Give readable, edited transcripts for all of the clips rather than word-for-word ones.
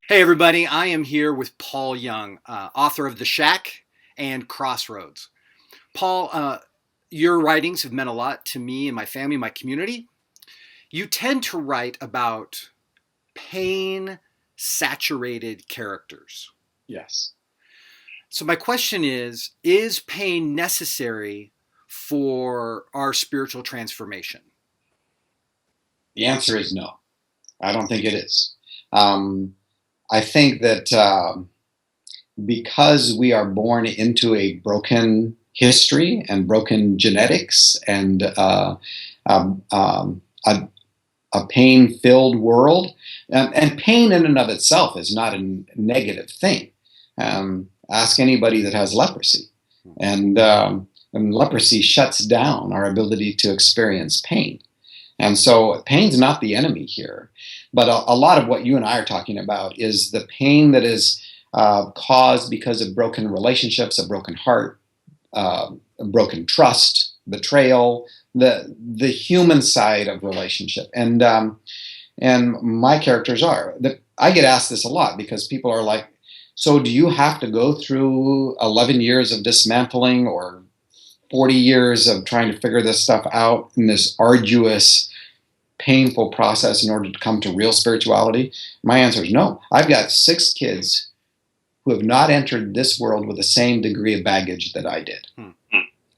Hey, everybody. I am here with Paul Young, author of The Shack and Crossroads. Paul, your writings have meant a lot to me and my family, my community. You tend to write about pain saturated characters. Yes. So, my question is pain necessary for our spiritual transformation? The answer is no. I don't think it is. Um, I think that because we are born into a broken history and broken genetics and um, um, a, a pain filled world, and pain in and of itself is not a negative thing. Ask anybody that has leprosy. And leprosy shuts down our ability to experience pain. And so pain's not the enemy here. But a lot of what you and I are talking about is the pain that is caused because of broken relationships, a broken heart, a broken trust, betrayal, the human side of relationship. And my characters are. I get asked this a lot because people are like, so do you have to go through 11 years of dismantling or 40 years of trying to figure this stuff out in this arduous, painful process in order to come to real spirituality? My answer is no. I've got 6 kids who have not entered this world with the same degree of baggage that I did.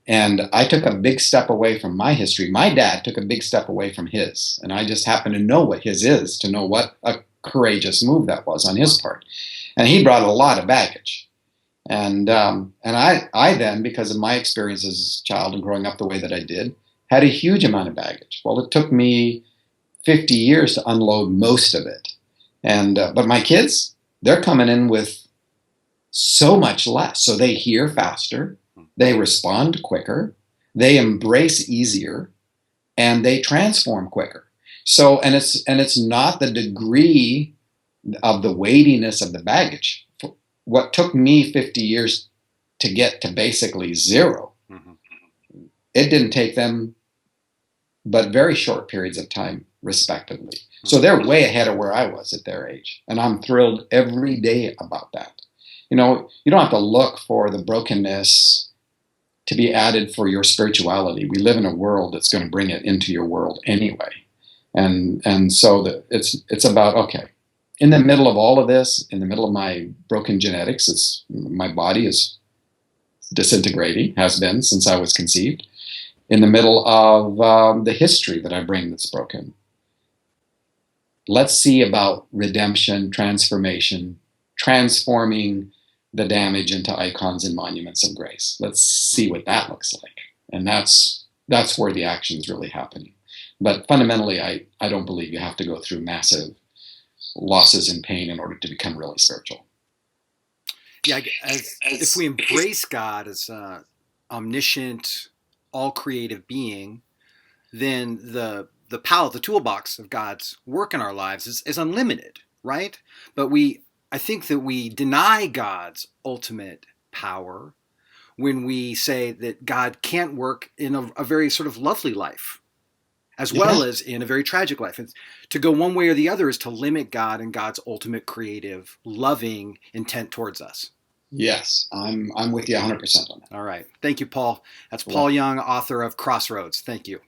And I took a big step away from my history. My dad took a big step away from his. And I just happen to know what his is, to know what a courageous move that was on his part. And he brought a lot of baggage. And I then, because of my experience as a child and growing up the way that I did, had a huge amount of baggage. Well, it took me 50 years to unload most of it. But my kids, they're coming in with so much less. So they hear faster, they respond quicker, they embrace easier, and they transform quicker. So, and it's not the degree of the weightiness of the baggage. What took me 50 years to get to basically zero, it didn't take them but very short periods of time, respectively. So they're way ahead of where I was at their age. And I'm thrilled every day about that. You know, you don't have to look for the brokenness to be added for your spirituality. We live in a world that's going to bring it into your world anyway. And so it's about, okay, in the middle of all of this, in the middle of my broken genetics, my body is disintegrating, has been since I was conceived. In the middle of the history that I bring that's broken. Let's see about redemption, transformation, transforming the damage into icons and monuments of grace. Let's see what that looks like. And that's where the action is really happening. But fundamentally, I don't believe you have to go through massive losses and pain in order to become really spiritual. Yeah, if we embrace God as omniscient, all creative being, then the palette, the toolbox of God's work in our lives is unlimited, right? But I think that we deny God's ultimate power when we say that God can't work in a very sort of lovely life, as well Yeah. as in a very tragic life. And to go one way or the other is to limit God and God's ultimate creative, loving intent towards us. Yes, I'm with you 100% on that. All right. Thank you, Paul. That's Well, Paul Young, author of Crossroads. Thank you.